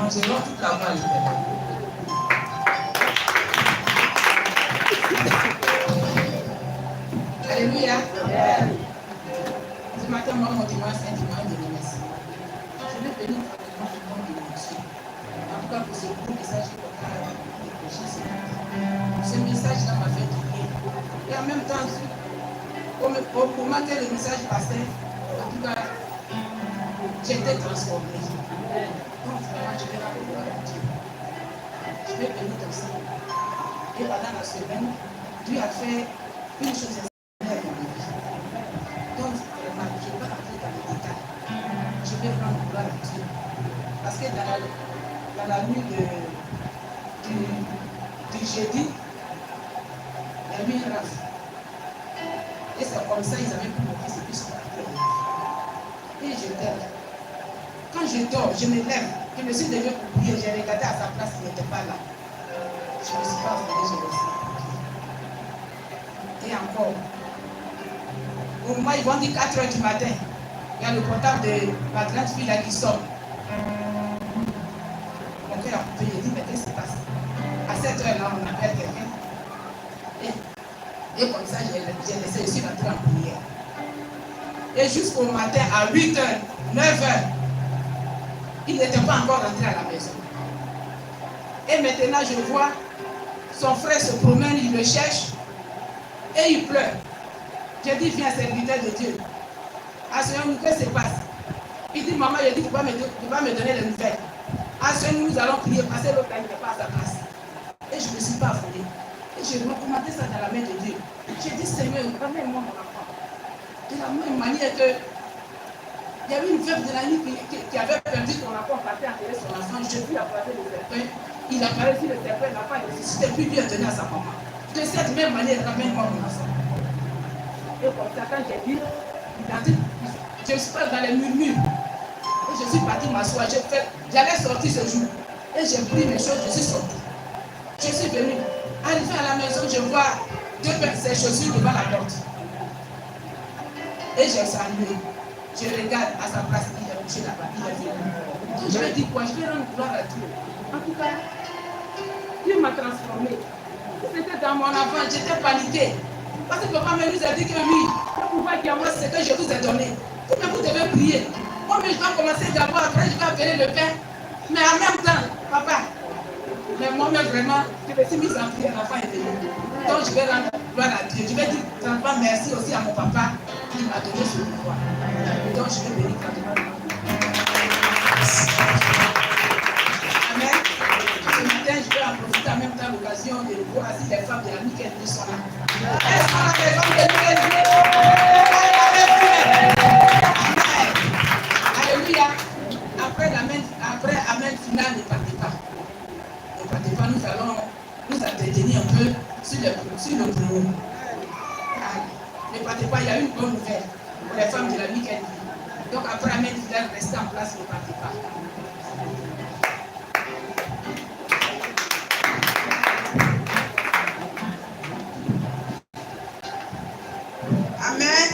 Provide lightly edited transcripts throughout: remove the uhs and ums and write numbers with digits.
mangeront toute la voie à l'Éternel. Alléluia. Ce matin, moi, mon témoin, c'est un témoin de remercie. Je vais bénir vraiment le nom de mon Dieu. En tout cas, pour ce gros message que papa a décroché ce matin. Ce message-là m'a fait du bien. Et en même temps, au moment que le message passait, en tout cas, j'étais transformée. Donc, vraiment, je vais rendre gloire à Dieu. Je vais bénir comme ça. Et pendant la semaine, Dieu a fait une chose extraordinaire dans ma vie. Donc, vraiment, je ne vais pas rentrer dans les détails. Je vais rendre gloire à Dieu. Parce que dans la nuit du jeudi, il y a eu une rave. Et c'est comme ça qu'ils avaient pu mon fils et puis son frère. Et je dors. Quand je dors, je me lève. Je me suis levé pour prier. J'ai regardé à sa place, il n'était pas là. Je ne me suis pas enfermé, je me suis prié. Et encore, au moment ils vont dire 4 h du matin, il y a le portable de ma grande fille là qui sort. Mon cœur a coupé, il dit, mais qu'est-ce qui se passe? À 7 h là, on appelle quelqu'un. Et comme ça, j'ai laissé, je suis rentrée en prière. Et jusqu'au matin, à 8 h, 9 h, il n'était pas encore rentré à la maison. Et maintenant, je vois son frère se promène, il le cherche et il pleure. J'ai dit, viens, serviteur de Dieu. À ce moment, qu'est-ce qui se passe? Il dit, maman, il dit, tu vas me donner les nouvelles. À ce moment, nous allons prier parce que l'autre n'était pas à sa place. Et je ne me suis pas affolée. Et j'ai recommandé ça dans la main de Dieu. J'ai dit, Seigneur, ramène-moi mon enfant. De la même manière que il y avait une veuve de la nuit qui avait perdu son enfant, partait enterrer son enfant. Je lui ai croisé le serpent. Il apparaît sur le serpent, l'enfant est ressuscité, puis lui a donné à sa maman. De cette même manière, ramène-moi mon enfant. Et comme ça, quand j'ai dit, je suis pas dans les murmures. Et je suis partie m'asseoir. J'allais sortir ce jour. Et j'ai pris mes choses, je suis sortie. Je suis venue. Arrivé à la maison, je vois deux paires de chaussures devant la porte. Et j'ai salué. Je regarde à sa place, il est couché là-bas, il est venu. Donc je vais dire quoi? Je vais rendre gloire à Dieu. En tout cas, Dieu m'a transformé. C'était dans mon enfant, j'étais paniquée. Parce que papa nous a dit que oui, le pouvoir qui est en moi, c'est que je vous ai donné. Mais vous devez prier. Moi, je dois commencer d'abord, après je vais appeler le Père. Mais en même temps, papa, mais moi-même vraiment, je me suis mise en prière, l'enfant est venu. Donc je vais rendre gloire à Dieu. Je vais dire grandement merci aussi à mon papa qui m'a donné ce pouvoir. Donc je vais bénir grandement. Amen. Ce matin, je vais en profiter en même temps l'occasion de voir si les femmes de la Nickel sont là. Est-ce qu'on a des femmes de Nickel? Alléluia. Après Amen final, ne partez pas. Ne partez pas, nous allons nous entretenir un peu sur le boulot. Ne partez pas, il y a une bonne nouvelle pour les femmes de la Nickel. Donc après Amen final, restez en place, ne partez pas. Amen.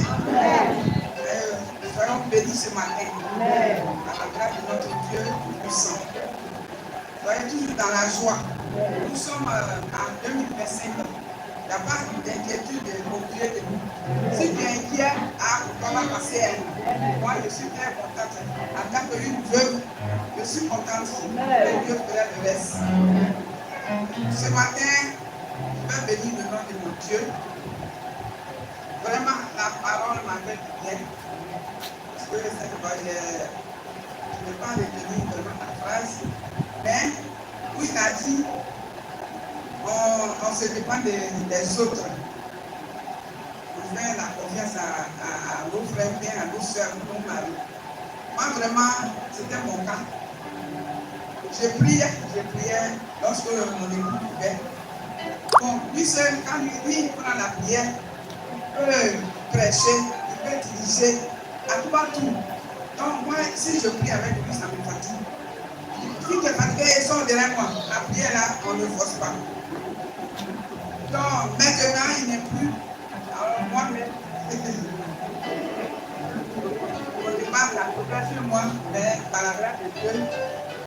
Nous serons bénis ce matin. Amen. Par la grâce de notre Dieu puissant. Soyez toujours dans la joie. Nous sommes en 2025. Il n'y a pas d'inquiétude au pied de nous. Si tu es inquiet, on va passer à nous. Moi, je suis très contente. En tant qu'une veuve, je suis contente que Dieu fera le reste. Ce matin, je vais bénir le nom de mon Dieu. Vraiment, la parole m'a fait du bien. Parce que je ne vais pas retenir vraiment la phrase. Mais, où il a dit, on se dépend des autres. On fait la confiance à nos frères, bien à nos soeurs, nos maris. Moi, vraiment, c'était mon cas. Je priais lorsque mon époux pouvait. Bon, lui seul, quand lui prend la prière, il peut prêcher, il peut diriger, à tout. Donc moi, si je prie avec lui, ça me fatigue. Si tu es fatigué, ils sont derrière moi. La prière là, on ne force pas. Donc maintenant, il n'est plus. Alors moi-même, au départ, la progression, moi, mais par la grâce de Dieu,